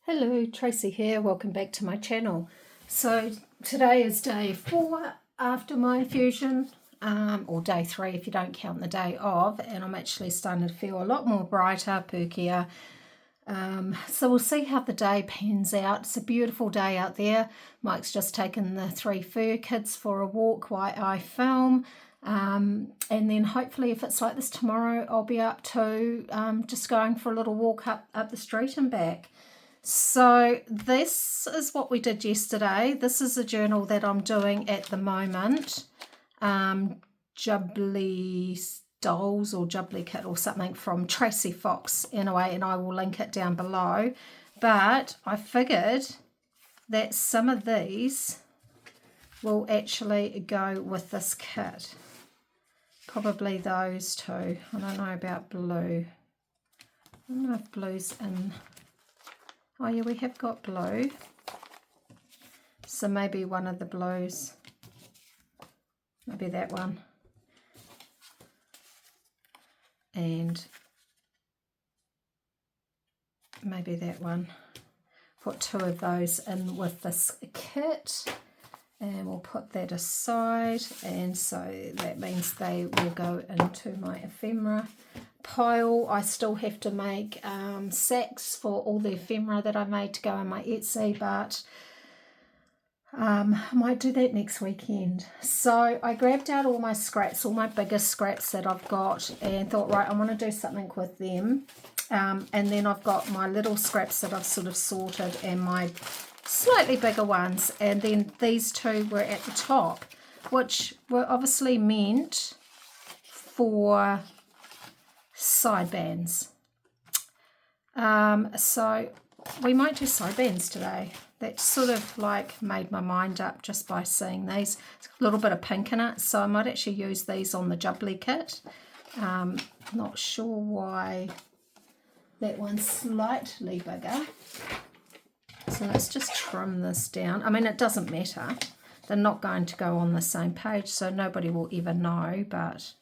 Hello, Tracy here. Welcome back to my channel. So today is day 4 after my infusion, or day 3 if you don't count the day of, and I'm actually starting to feel a lot more brighter, perkier. So we'll see how the day pans out. It's a beautiful day out there. Mike's just taken the 3 fur kids for a walk while I film. And then hopefully if it's like this tomorrow, I'll be up to just going for a little walk up the street and back. So this is what we did yesterday. This is a journal that I'm doing at the moment. Jumbly dolls or Jumbly kit or something from Tracie anyway, and I will link it down below. But I figured that some of these will actually go with this kit. Probably those two. I don't know about blue. I don't know if blue's in. Oh yeah, we have got blue. So maybe one of the blues. Maybe that one. And maybe that one. Put 2 of those in with this kit. And we'll put that aside. And so that means they will go into my ephemera pile. I still have to make sacks for all the ephemera that I made to go in my Etsy, but I might do that next weekend. So I grabbed out all my scraps, all my biggest scraps that I've got, and thought, right, I want to do something with them. And then I've got my little scraps that I've sort of sorted and my slightly bigger ones, and then these 2 were at the top, which were obviously meant for side bands. So we might do side bands today. That sort of like made my mind up just by seeing these. It's a little bit of pink in it, so I might actually use these on the Jumbly kit. Not sure why that one's slightly bigger. So let's just trim this down. I mean, it doesn't matter. They're not going to go on the same page, so nobody will ever know, but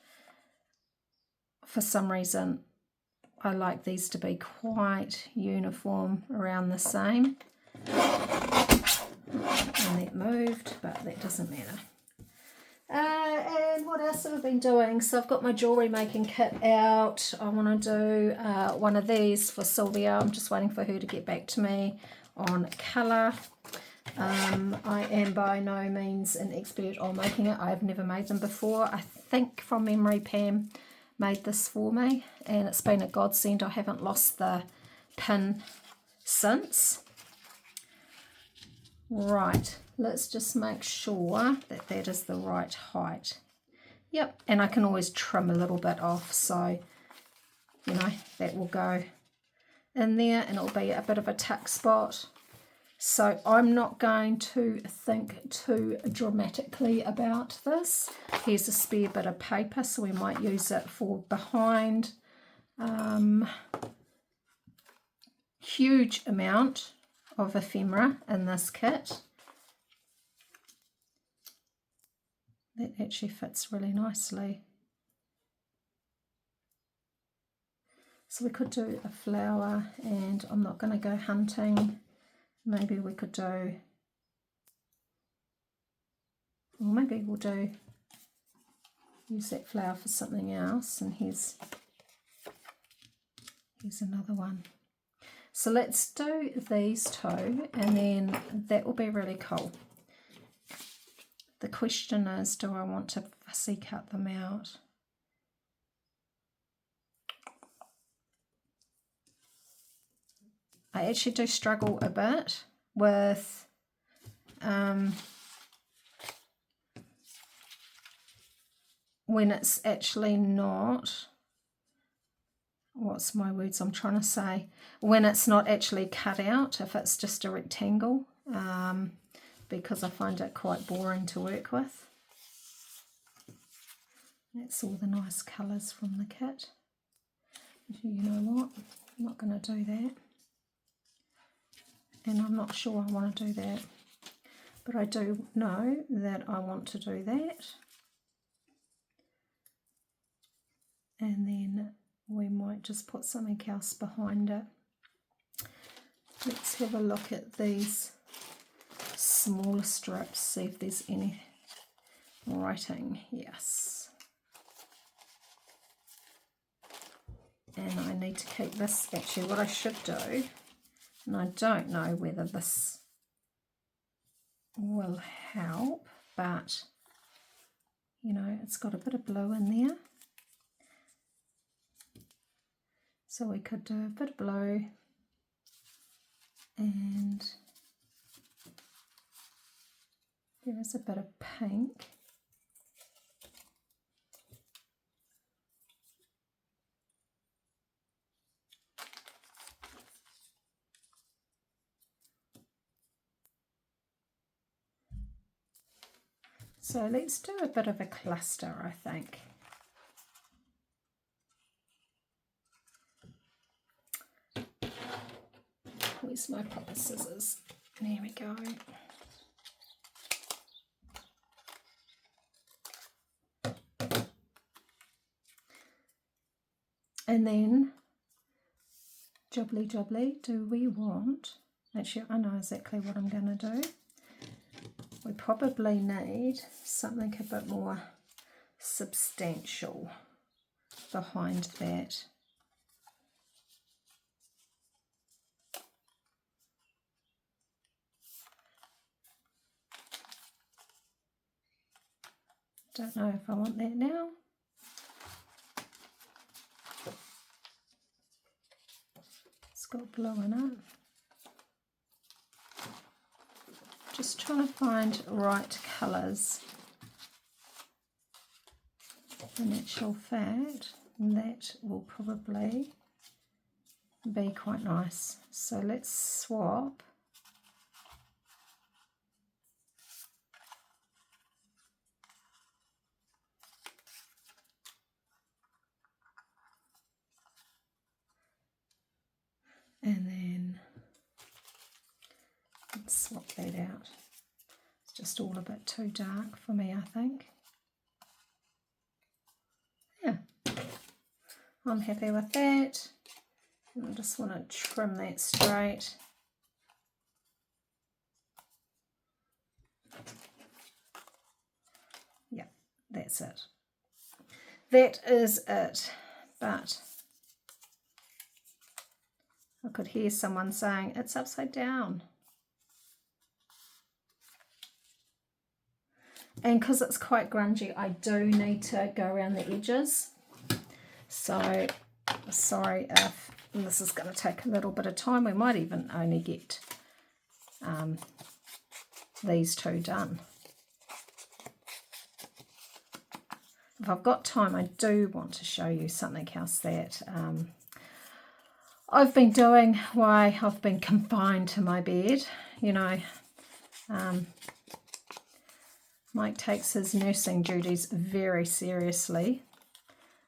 for some reason I like these to be quite uniform, around the same. And that moved, but that doesn't matter. And what else have I been doing? So I've got my jewellery making kit out. I want to do one of these for Sylvia. I'm just waiting for her to get back to me on colour. I am by no means an expert on making it. I've never made them before. I think from memory Pam made this for me, and it's been a godsend. I haven't lost the pin since. Right, let's just make sure that that is the right height. Yep, and I can always trim a little bit off, so you know that will go in there and it'll be a bit of a tuck spot. So I'm not going to think too dramatically about this. Here's a spare bit of paper, so we might use it for behind. Huge amount of ephemera in this kit. That actually fits really nicely. So we could do a flower, and I'm not going to go hunting. Maybe we could do, or maybe we'll use that flower for something else. And here's another one. So let's do these 2, and then that will be really cool. The question is, do I want to fussy cut them out? I actually do struggle a bit with when it's actually not, what's my words I'm trying to say, when it's not actually cut out, if it's just a rectangle, because I find it quite boring to work with. That's all the nice colours from the kit. You know what, I'm not going to do that. And I'm not sure I want to do that, but I do know that I want to do that. And then we might just put something else behind it. Let's have a look at these smaller strips, see if there's any writing. Yes. And I need to keep this. Actually, what I should do, and I don't know whether this will help, but you know, it's got a bit of blue in there. So we could do a bit of blue and there is a bit of pink. So let's do a bit of a cluster, I think. Where's my proper scissors? There we go. And then, jubbly, do we want, actually I know exactly what I'm going to do. We probably need something a bit more substantial behind that. Don't know if I want that now. It's got blue in it. Just trying to find right colours. In actual fact, that will probably be quite nice. So let's swap. And then let's swap that out. It's just all a bit too dark for me, I think. Yeah, I'm happy with that. I just want to trim that straight. Yeah, that's it. That is it. But I could hear someone saying, it's upside down. And because it's quite grungy, I do need to go around the edges. So, sorry if this is going to take a little bit of time. We might even only get these two done. If I've got time, I do want to show you something else that I've been doing while I've been confined to my bed. You know, Mike takes his nursing duties very seriously,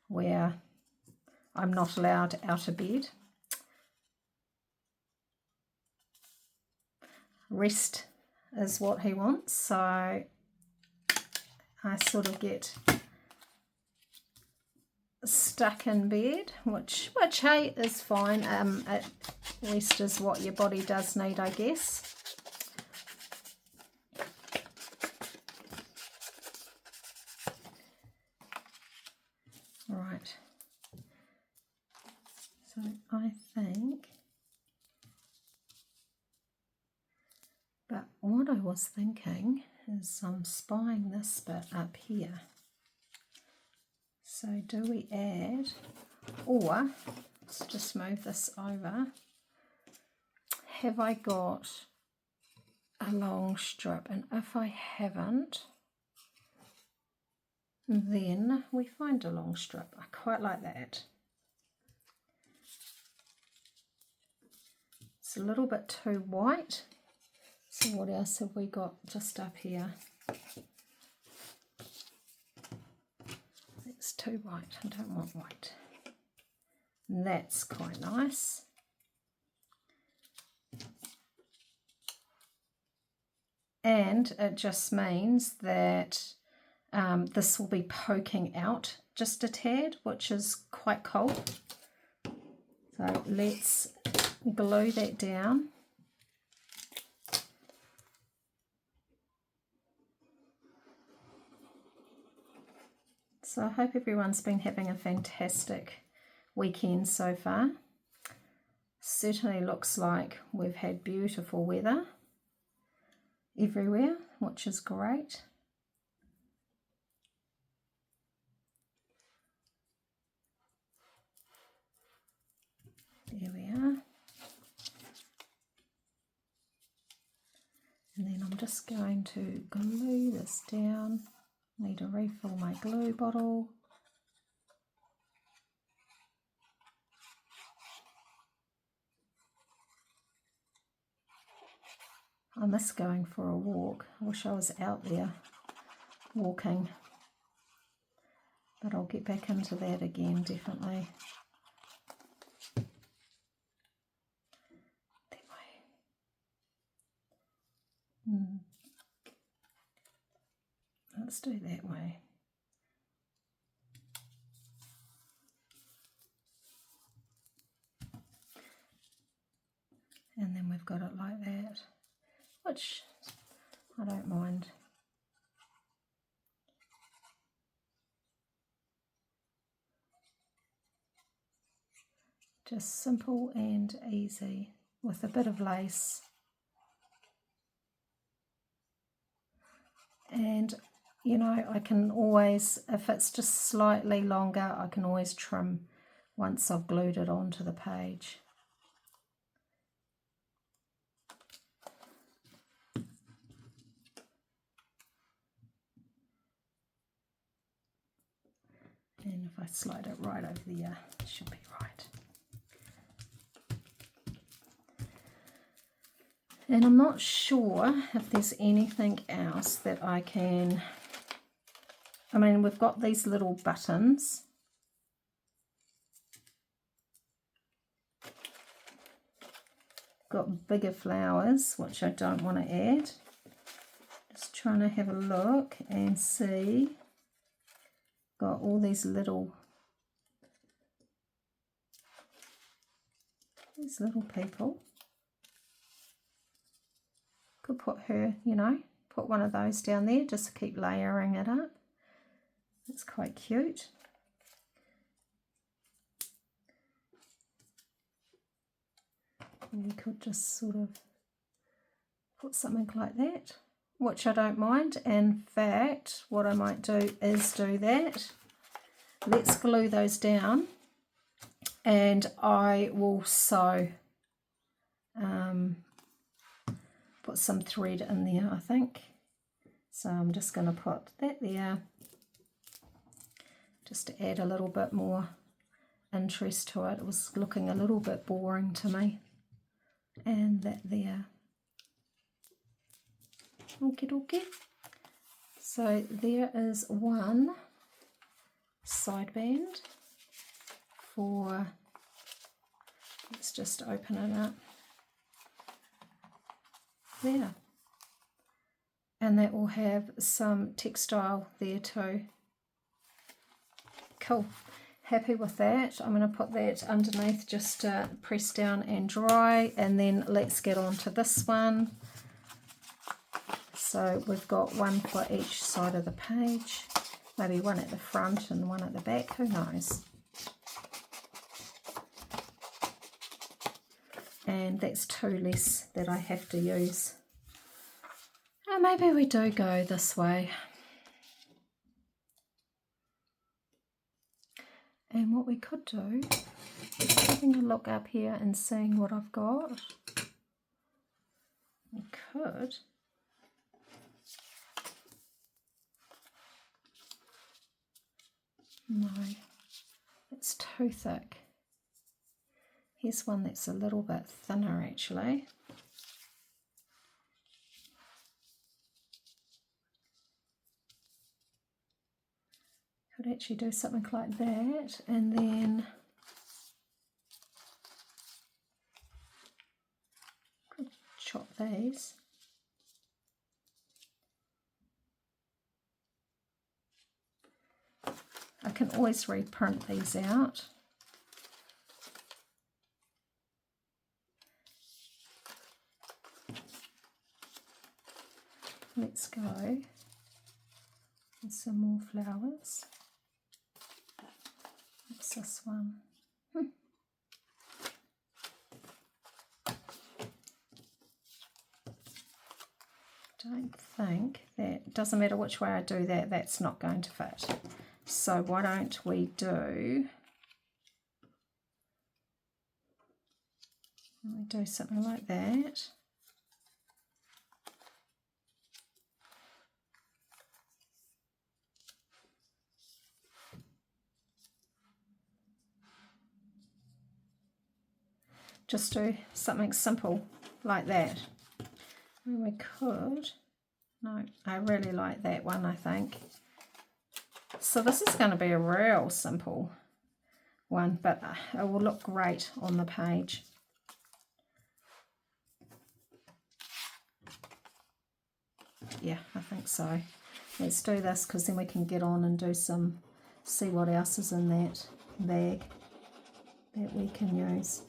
where I'm not allowed out of bed. Rest is what he wants, so I sort of get stuck in bed, which hey, is fine. Rest is what your body does need, I guess. Right. So I think, but what I was thinking is I'm spying this bit up here. So do we add, or let's just move this over. Have I got a long strip? And if I haven't, then we find a long strip. I quite like that. It's a little bit too white. So what else have we got just up here? It's too white. I don't want white. And that's quite nice. And it just means that this will be poking out just a tad, which is quite cool. So let's glue that down. So I hope everyone's been having a fantastic weekend so far. Certainly looks like we've had beautiful weather everywhere, which is great. There we are. And then I'm just going to glue this down. Need to refill my glue bottle. I miss going for a walk. I wish I was out there walking. But I'll get back into that again, definitely. That way. Let's do that way. And then we've got it like that, which I don't mind. Just simple and easy with a bit of lace. And you know, I can always, if it's just slightly longer, I can always trim once I've glued it onto the page. And if I slide it right over there, it should be right. And I'm not sure if there's anything else that I can, I mean, we've got these little buttons. Got bigger flowers, which I don't want to add. Just trying to have a look and see. Got all these little people. Could put her, you know, put one of those down there, just to keep layering it up. It's quite cute. You could just sort of put something like that, which I don't mind. In fact, what I might do is do that. Let's glue those down, and I will sew, put some thread in there, I think. So I'm just going to put that there, just to add a little bit more interest to it. It was looking a little bit boring to me. And that there. Okie dokie. So there is one side band for, let's just open it up. There. And that will have some textile there too. Cool. Happy with that. I'm going to put that underneath just to press down and dry, and then let's get on to this one. So we've got one for each side of the page, maybe one at the front and one at the back, who knows. And that's two less that I have to use. Oh, maybe we do go this way. And what we could do is having a look up here and seeing what I've got. We could no, it's too thick. Here's one that's a little bit thinner actually. Could actually do something like that, and then could chop these. I can always reprint these out. Let's go with some more flowers. What's this one? Don't think that, doesn't matter which way I do that, that's not going to fit. So why don't we do something like that. Just do something simple like that. And we could, no, I really like that one, I think. So this is going to be a real simple one, but it will look great on the page. Yeah, I think so. Let's do this because then we can get on and do some, see what else is in that bag that we can use.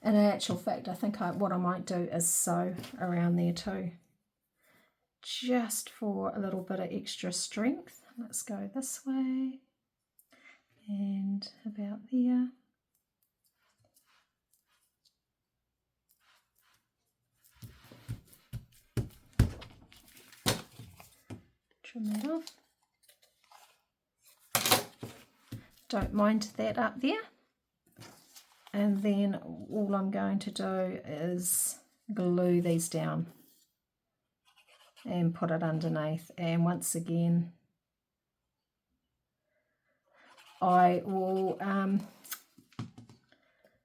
And in actual fact, I think what I might do is sew around there too, just for a little bit of extra strength. Let's go this way and about there. Trim that off. Don't mind that up there. And then all I'm going to do is glue these down and put it underneath. And once again, I will,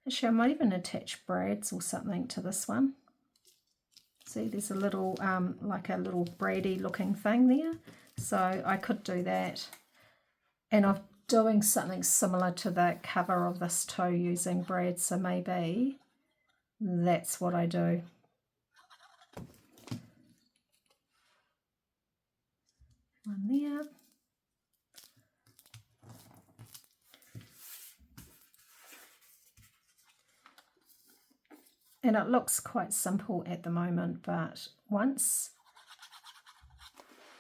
actually I might even attach brads or something to this one. See, there's a little, like a little brady looking thing there. So I could do that. And I'm doing something similar to the cover of this too, using braid, so maybe that's what I do. One there. And it looks quite simple at the moment, but once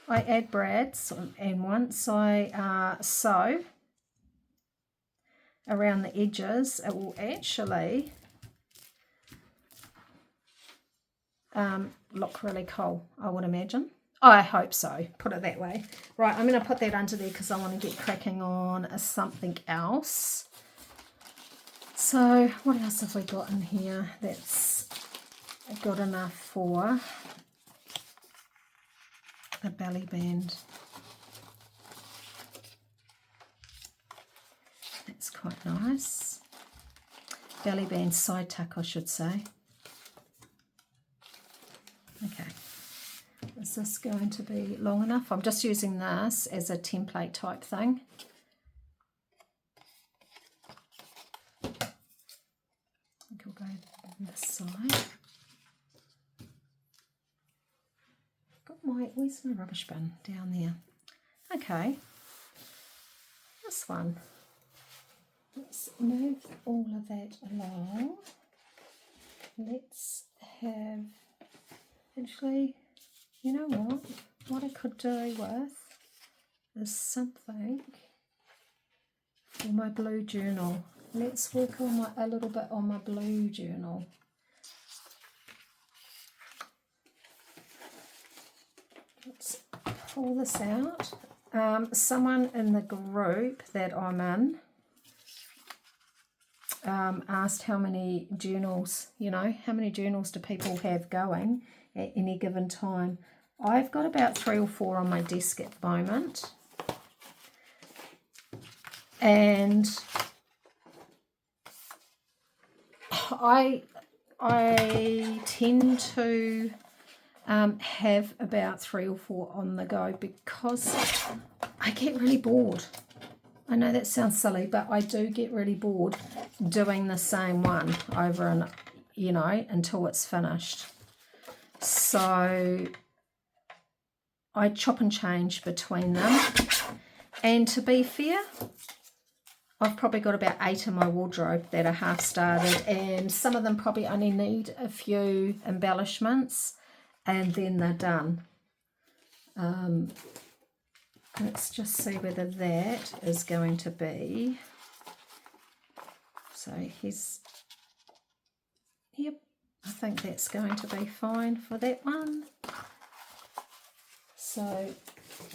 I add brads and once I sew around the edges, it will actually look really cool, I would imagine. I hope so, put it that way. Right, I'm going to put that under there because I want to get cracking on something else. So what else have we got in here that's good enough for the belly band? That's quite nice. Belly band side tuck, I should say. Okay. Is this going to be long enough? I'm just using this as a template type thing. I think I'll go on this side. Where's my rubbish bin? Down there. Okay. This one. Let's move all of that along. Let's have, actually, you know what I could do with is something for my blue journal. Let's work on a little bit on my blue journal. Let's pull this out. Someone in the group that I'm in asked how many journals, how many journals do people have going at any given time. I've got about 3 or 4 on my desk at the moment. And I tend to have about 3 or 4 on the go because I get really bored. I know that sounds silly, but I do get really bored doing the same one over and, until it's finished. So I chop and change between them. And to be fair, I've probably got about 8 in my wardrobe that are half started, and some of them probably only need a few embellishments and then they're done. Let's just see whether that is going to be, so he's, yep, I think that's going to be fine for that one. So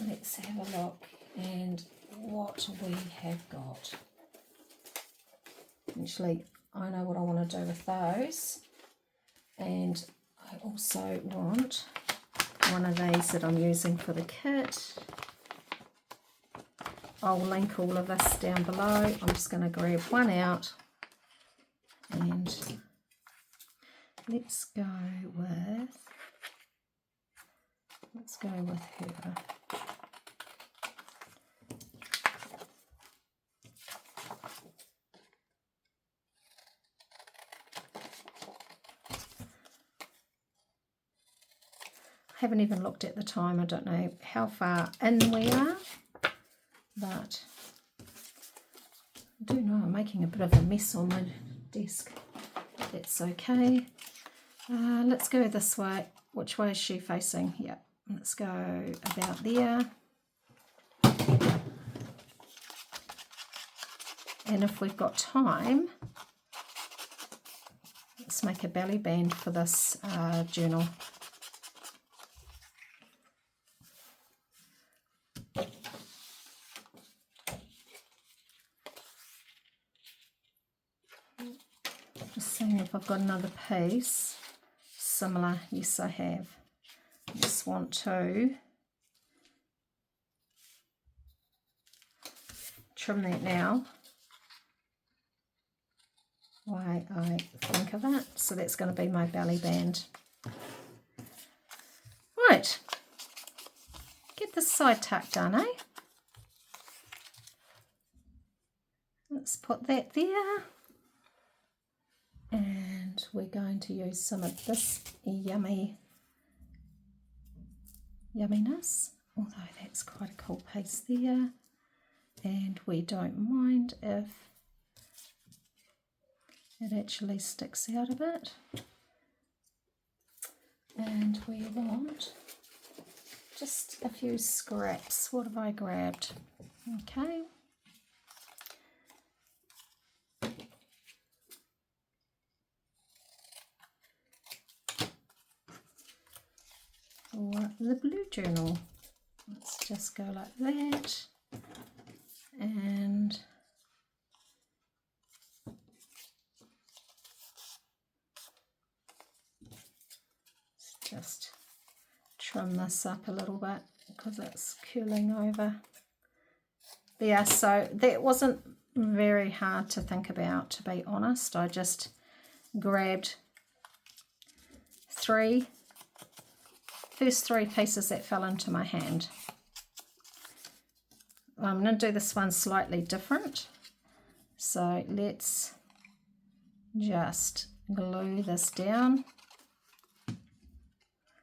let's have a look and what we have got. Actually, I know what I want to do with those, and I also want one of these that I'm using for the kit. I'll link all of this down below. I'm just going to grab one out, and let's go with her. I haven't even looked at the time. I don't know how far in we are, but I do know I'm making a bit of a mess on my desk. That's okay. Let's go this way. Which way is she facing? Yeah, let's go about there. And if we've got time, let's make a belly band for this journal. Just seeing if I've got another piece similar. Yes, I have. I just want to trim that now while I think of it. So that's going to be my belly band. Right, get this side tuck done, eh? Let's put that there. And we're going to use some of this yumminess, although that's quite a cool piece there, and we don't mind if it actually sticks out a bit. And we want just a few scraps. What have I grabbed? Okay. For the blue journal, let's just go like that, and just trim this up a little bit because it's curling over there. So that wasn't very hard to think about, to be honest. I just grabbed first three pieces that fell into my hand. I'm going to do this one slightly different, so let's just glue this down.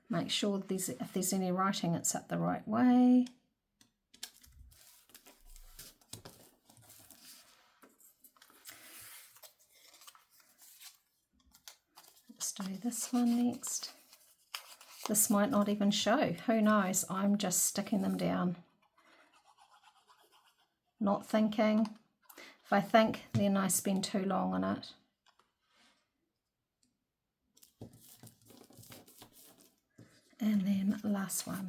Make sure if there's any writing, it's up the right way. Let's do this one next. This might not even show, who knows? I'm just sticking them down, not thinking. If I think, then I spend too long on it. And then last one.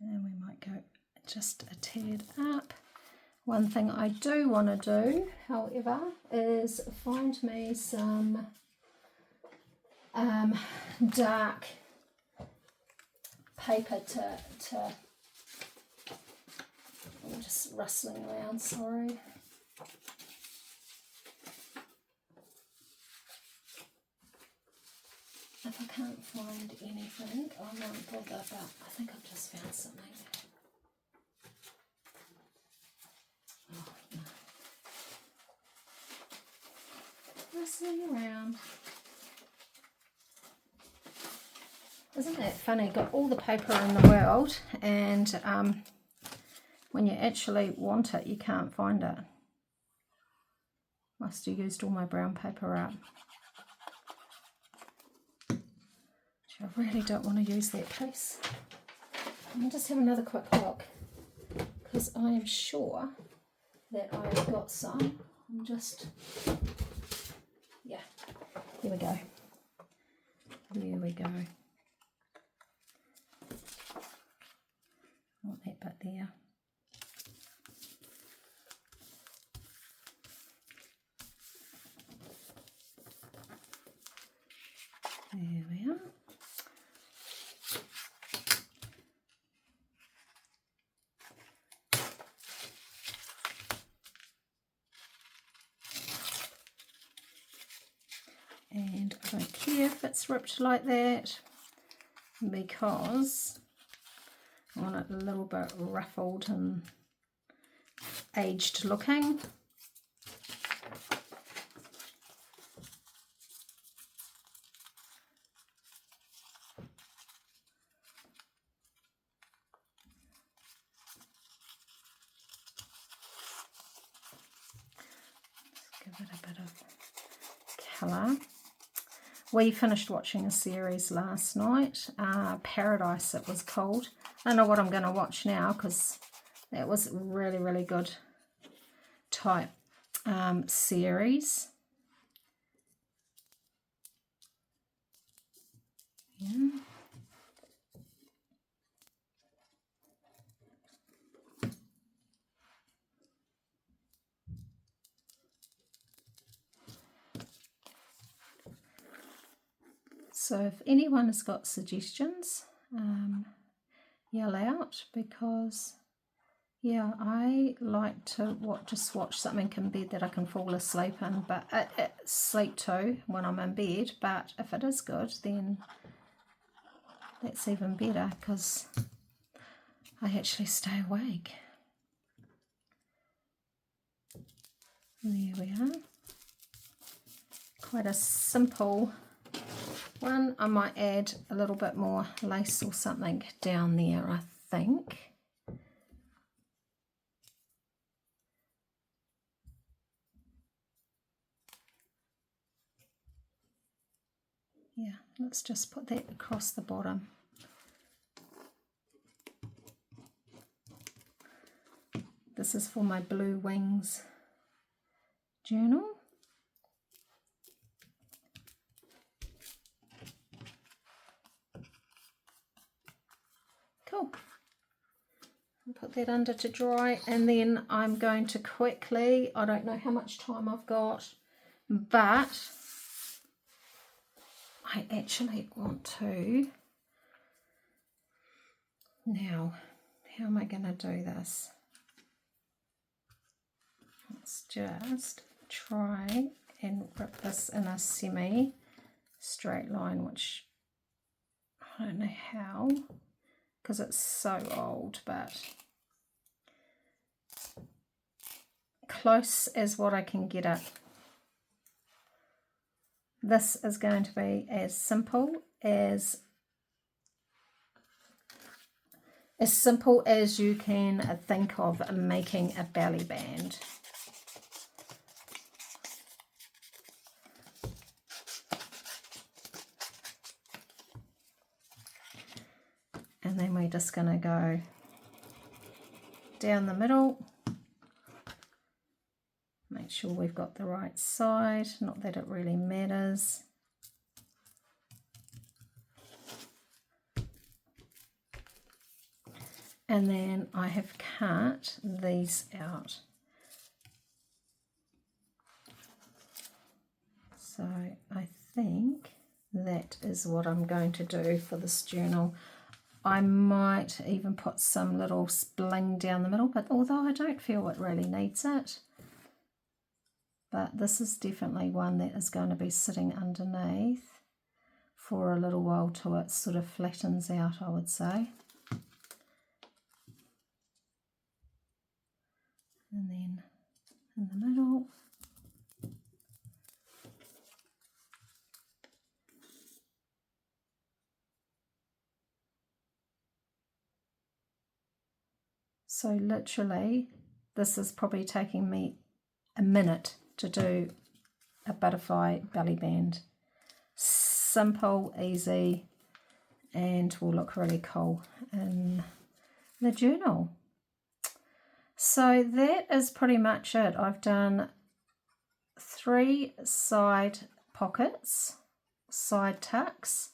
And we might go just a tad up. One thing I do want to do, however, is find me some dark paper to I'm just rustling around, sorry. If I can't find anything, I won't bother, but I think I've just found something. Oh, no. Rustling around. Isn't that funny? Got all the paper in the world, and when you actually want it, you can't find it. Must have used all my brown paper up. I really don't want to use that piece. I'll just have another quick look, because I am sure that I've got some. I'm just, yeah, here we go. There we go. I want that bit there. There we are. And I don't care if it's ripped like that, because I want it a little bit ruffled and aged looking. Give it a bit of colour. We finished watching a series last night, Paradise it was called. I don't know what I'm going to watch now, because that was really, really good type series. Yeah. So if anyone has got suggestions, yell out, because yeah, I like to just watch something in bed that I can fall asleep in, but sleep to when I'm in bed. But if it is good, then that's even better, because I actually stay awake. There we are. Quite a simple one. I might add a little bit more lace or something down there, I think. Yeah, let's just put that across the bottom. This is for my Blue Wings journal. Cool. I'll put that under to dry, and then I'm going to quickly, I don't know how much time I've got, but I actually want to, now, how am I going to do this? Let's just try and rip this in a semi straight line, which I don't know how, because it's so old, but close as what I can get it. This is going to be as simple as you can think of making a belly band. And then we're just going to go down the middle. Make sure we've got the right side, not that it really matters. And then I have cut these out. So I think that is what I'm going to do for this journal. I might even put some little bling down the middle, but although I don't feel it really needs it. But this is definitely one that is going to be sitting underneath for a little while till it sort of flattens out, I would say. And then in the middle. So literally this is probably taking me a minute to do a butterfly belly band. Simple, easy, and will look really cool in the journal. So that is pretty much it. I've done 3 side pockets, side tucks,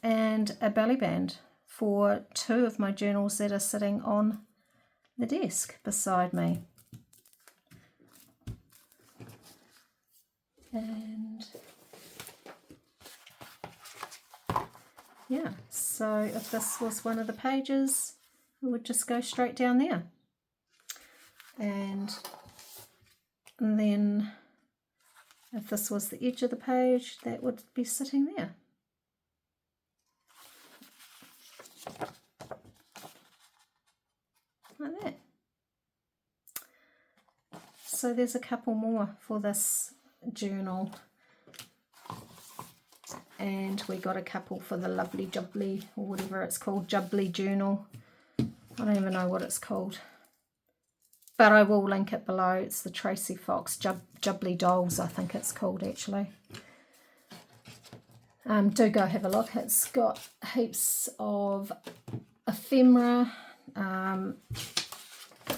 and a belly band for 2 of my journals that are sitting on the desk beside me. And yeah, so if this was one of the pages, it would just go straight down there. And then if this was the edge of the page, that would be sitting there. Like that. So there's a couple more for this journal. And we got a couple for the lovely Jumbly, or whatever it's called, Jumbly journal. I don't even know what it's called, but I will link it below. It's the Tracie Fox Jumbly Dolls, I think it's called actually. Do go have a look. It's got heaps of ephemera,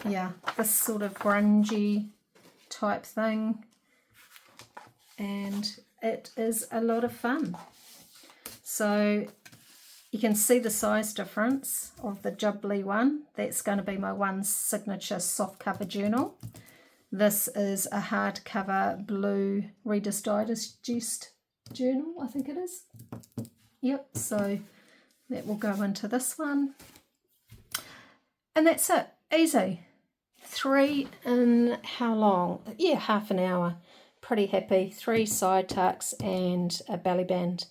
yeah, this sort of grungy type thing, and it is a lot of fun. So you can see the size difference of the Jumbly one. That's going to be my one signature soft cover journal. This is a hardcover blue Reader's Digest journal, I think it is. Yep, so that will go into this one. And that's it, easy. 3 in how long? Yeah, half an hour. Pretty happy. 3 side tucks and a belly band.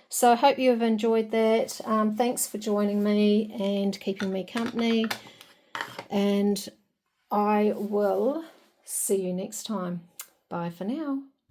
So I hope you have enjoyed that. Thanks for joining me and keeping me company. And I will see you next time. Bye for now.